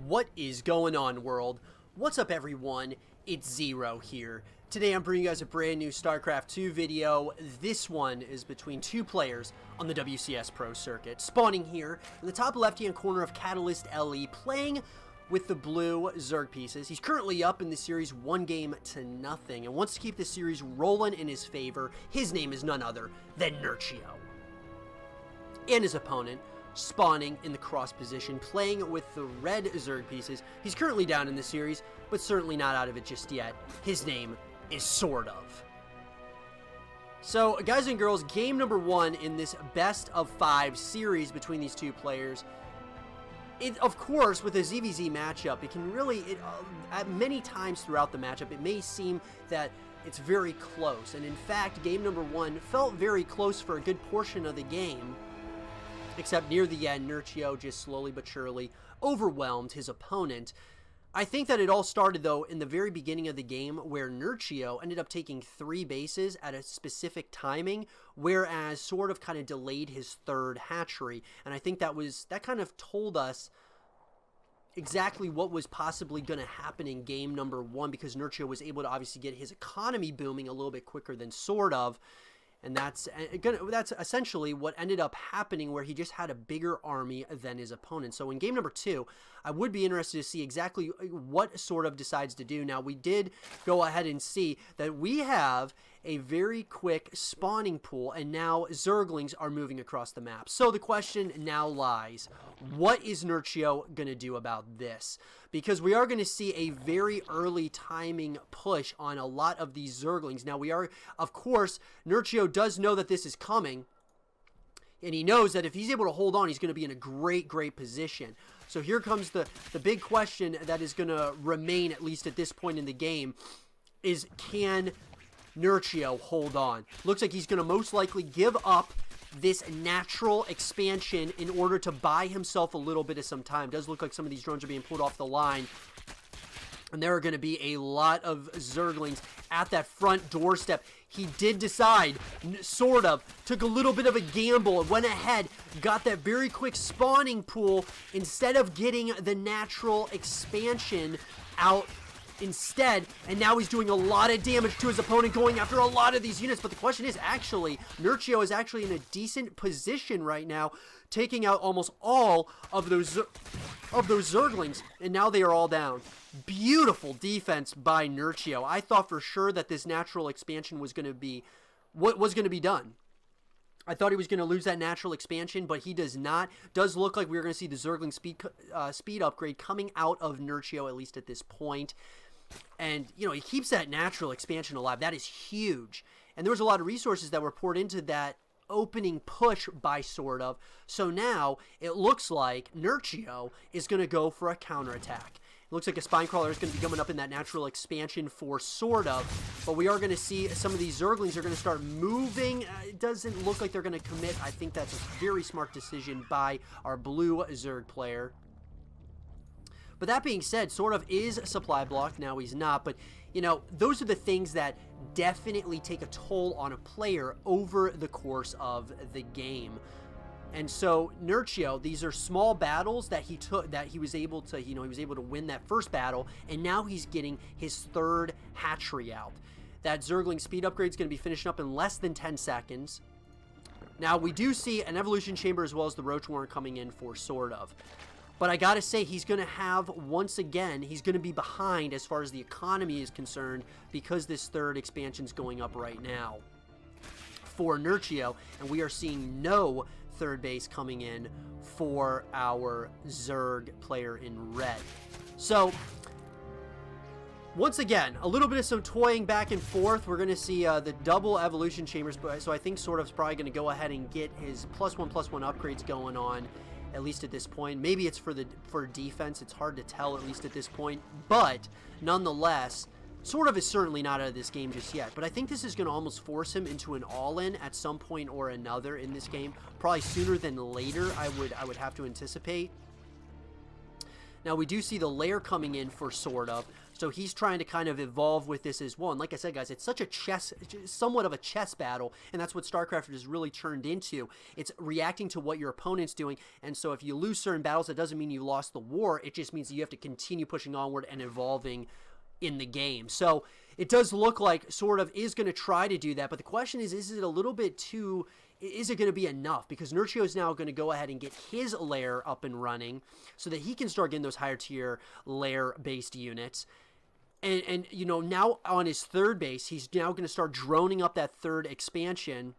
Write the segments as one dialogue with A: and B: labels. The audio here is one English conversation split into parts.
A: What is going on, world? What's up, everyone? It's Zero here. Today I'm bringing you guys a brand new Starcraft 2 video. This one is between two players on the WCS Pro circuit. Spawning here in the top left-hand corner of Catalyst LE, playing with the blue Zerg pieces. He's currently up in the series 1-0 and wants to keep the series rolling in his favor. His name is none other than Nerchio. And his opponent, spawning in the cross position, playing with the red Zerg pieces. He's currently down in the series, but certainly not out of it just yet. His name is SortOf. So, guys and girls, game number 1 in this best of 5 series between these two players. Of course, with a ZvZ matchup, it can really, at many times throughout the matchup, it may seem that it's very close. And in fact, game number 1 felt very close for a good portion of the game. Except near the end, Nerchio just slowly but surely overwhelmed his opponent. I think that it all started, though, in the very beginning of the game, where Nerchio ended up taking 3 bases at a specific timing, whereas SortOf kind of delayed his third hatchery. And I think that kind of told us exactly what was possibly going to happen in game number 1, because Nerchio was able to obviously get his economy booming a little bit quicker than SortOf. And that's essentially what ended up happening, where he just had a bigger army than his opponent. So in game number 2, I would be interested to see exactly what SortOf decides to do. Now, we did go ahead and see that we have a very quick spawning pool, and now Zerglings are moving across the map. So the question now lies, what is Nerchio going to do about this? Because we are going to see a very early timing push on a lot of these Zerglings. Now, of course, Nerchio does know that this is coming, and he knows that if he's able to hold on, he's going to be in a great position. So here comes the big question that is going to remain, at least at this point in the game, is can Nerchio hold on? Looks like he's going to most likely give up this natural expansion in order to buy himself a little bit of some time. Does look like some of these drones are being pulled off the line, and there are going to be a lot of Zerglings at that front doorstep. He did decide, SortOf took a little bit of a gamble and went ahead, got that very quick spawning pool instead of getting the natural expansion out instead, and now he's doing a lot of damage to his opponent, going after a lot of these units. But the question is, actually, Nerchio is actually in a decent position right now, taking out almost all of those Zerglings, and now they are all down. Beautiful defense by Nerchio. I thought for sure that this natural expansion was going to be what was going to be done. I thought he was going to lose that natural expansion, but he does not. Does look like we're going to see the Zergling speed upgrade coming out of Nerchio, at least at this point. And, you know, he keeps that natural expansion alive. That is huge. And there was a lot of resources that were poured into that opening push by SortOf. So now it looks like Nerchio is going to go for a counterattack. It looks like a Spinecrawler is going to be coming up in that natural expansion for SortOf, but we are going to see some of these Zerglings are going to start moving. It doesn't look like they're going to commit. I think that's a very smart decision by our blue Zerg player. But that being said, SortOf is supply blocked. Now he's not, but, you know, those are the things that definitely take a toll on a player over the course of the game. And so Nerchio, these are small battles that he took, that he was able to, you know, he was able to win that first battle, and now he's getting his third hatchery out. That Zergling speed upgrade is going to be finishing up in less than 10 seconds. Now, we do see an evolution chamber as well as the roach warren coming in for SortOf. But I gotta say, he's going to have, once again, he's going to be behind as far as the economy is concerned, because this third expansion is going up right now for Nerchio, and we are seeing no third base coming in for our Zerg player in red. So, once again, a little bit of some toying back and forth. We're going to see the double evolution chambers, so I think SortOf's probably going to go ahead and get his +1/+1 upgrades going on, at least at this point. Maybe it's for defense. It's hard to tell, at least at this point. But nonetheless, SortOf is certainly not out of this game just yet. But I think this is going to almost force him into an all-in at some point or another in this game. Probably sooner than later, I would have to anticipate. Now, we do see the lair coming in for SortOf. So he's trying to kind of evolve with this as well. And like I said, guys, it's such a somewhat of a chess battle, and that's what Starcraft has really turned into. It's reacting to what your opponent's doing, and so if you lose certain battles, that doesn't mean you lost the war. It just means that you have to continue pushing onward and evolving in the game. So it does look like SortOf is going to try to do that, but the question is it a little bit too... Is it going to be enough? Because Nerchio is now going to go ahead and get his lair up and running so that he can start getting those higher tier lair-based units. And you know, now on his third base, he's now going to start droning up that third expansion,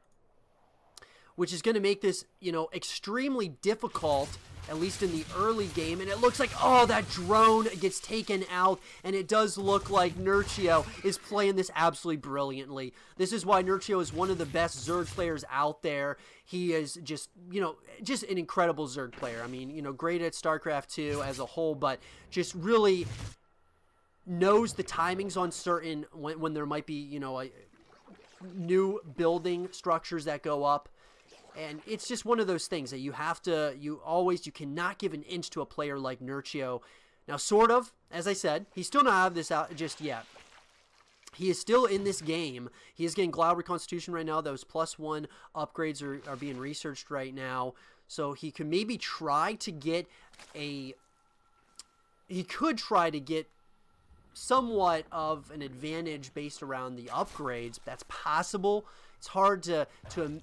A: which is going to make this, you know, extremely difficult, at least in the early game. And it looks like, oh, that drone gets taken out, and it does look like Nerchio is playing this absolutely brilliantly. This is why Nerchio is one of the best Zerg players out there. He is just, you know, just an incredible Zerg player. I mean, you know, great at StarCraft 2 as a whole, but just really knows the timings on certain, when there might be, you know, new building structures that go up. And it's just one of those things that you have to, you cannot give an inch to a player like Nerchio. Now, SortOf, as I said, he still not have this out just yet. He is still in this game. He is getting Cloud Reconstitution right now. Those +1 upgrades are being researched right now. So he could maybe try to get somewhat of an advantage based around the upgrades. That's possible. It's hard to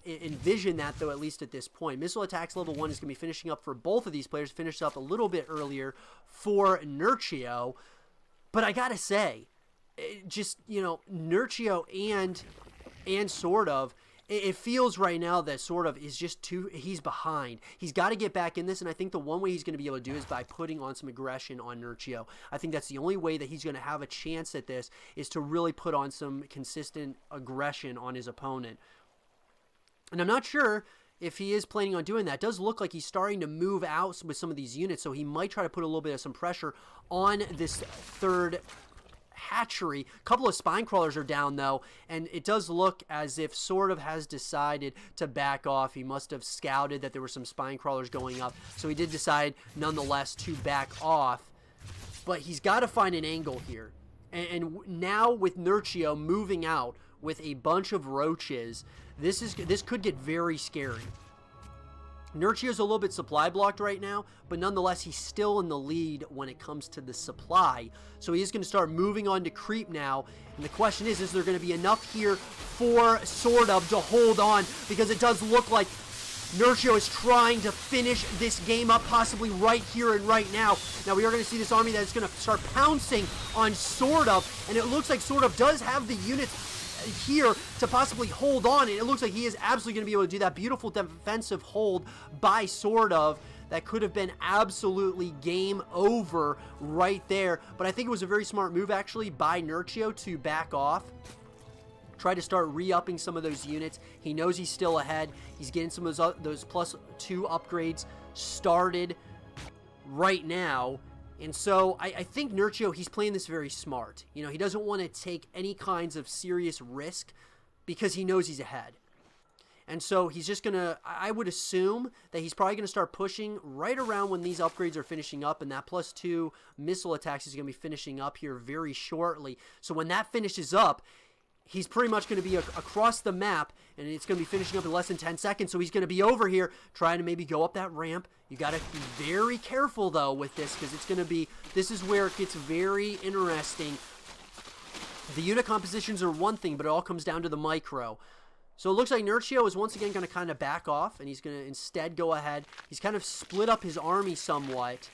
A: envision that, though, at least at this point. Missile attacks level 1 is going to be finishing up for both of these players. Finished up a little bit earlier for Nerchio. But I got to say, just, you know, Nerchio and SortOf, it feels right now that SortOf is just he's behind. He's got to get back in this, and I think the one way he's going to be able to do is by putting on some aggression on Nerchio. I think that's the only way that he's going to have a chance at this, is to really put on some consistent aggression on his opponent. And I'm not sure if he is planning on doing that. It does look like he's starting to move out with some of these units, so he might try to put a little bit of some pressure on this third hatchery. A couple of spine crawlers are down, though, and it does look as if SortOf has decided to back off. He must have scouted that there were some spine crawlers going up, so he did decide nonetheless to back off. But he's got to find an angle here, and now with Nerchio moving out with a bunch of roaches, this could get very scary. Nerchio's a little bit supply blocked right now, but nonetheless, he's still in the lead when it comes to the supply. So he is going to start moving on to creep now. And the question is there going to be enough here for SortOf to hold on? Because it does look like Nerchio is trying to finish this game up, possibly right here and right now. Now, we are going to see this army that is going to start pouncing on SortOf, and it looks like SortOf does have the units here to possibly hold on, and it looks like he is absolutely going to be able to do that beautiful defensive hold by SortOf. That could have been absolutely game over right there, but I think it was a very smart move actually by Nerchio to back off, try to start re-upping some of those units. He knows he's still ahead. He's getting some of those +2 upgrades started right now. And so I think Nerchio, he's playing this very smart. You know, he doesn't want to take any kinds of serious risk because he knows he's ahead. And so he's just going to, I would assume that he's probably going to start pushing right around when these upgrades are finishing up, and that +2 missile attacks is going to be finishing up here very shortly. So when that finishes up, he's pretty much going to be across the map, and it's going to be finishing up in less than 10 seconds, so he's going to be over here trying to maybe go up that ramp. You got to be very careful, though, with this, because it's going to be, this is where it gets very interesting. The unit compositions are one thing, but it all comes down to the micro. So it looks like Nerchio is once again going to kind of back off, and he's going to instead go ahead. He's kind of split up his army somewhat.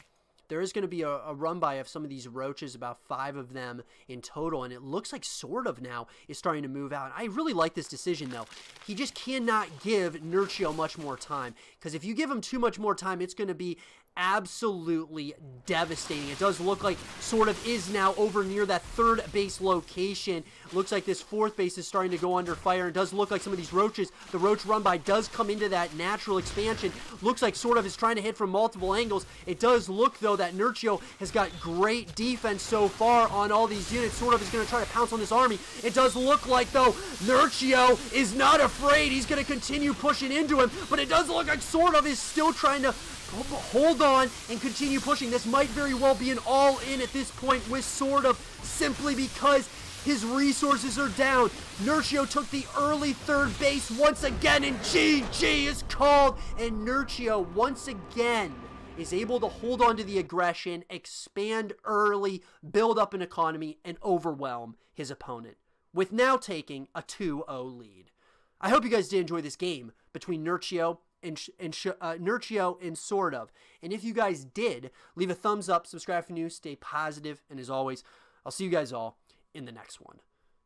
A: There is going to be a run-by of some of these roaches, about 5 of them in total, and it looks like SortOf now is starting to move out. I really like this decision, though. He just cannot give Nerchio much more time, because if you give him too much more time, it's going to be absolutely devastating. It does look like SortOf is now over near that third base location. Looks like this fourth base is starting to go under fire. It does look like some of these roaches, the roach run-by does come into that natural expansion. Looks like SortOf is trying to hit from multiple angles. It does look, though, that Nerchio has got great defense so far on all these units. SortOf is going to try to pounce on this army. It does look like, though, Nerchio is not afraid. He's going to continue pushing into him, but it does look like SortOf is still trying to hold on and continue pushing. This might very well be an all-in at this point with SortOf, simply because his resources are down. Nerchio took the early third base once again, and GG is called. And Nerchio, once again, is able to hold on to the aggression, expand early, build up an economy, and overwhelm his opponent, with now taking a 2-0 lead. I hope you guys did enjoy this game between Nerchio and SortOf. And if you guys did, leave a thumbs up, subscribe for news, stay positive, and as always, I'll see you guys all in the next one.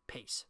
A: Peace.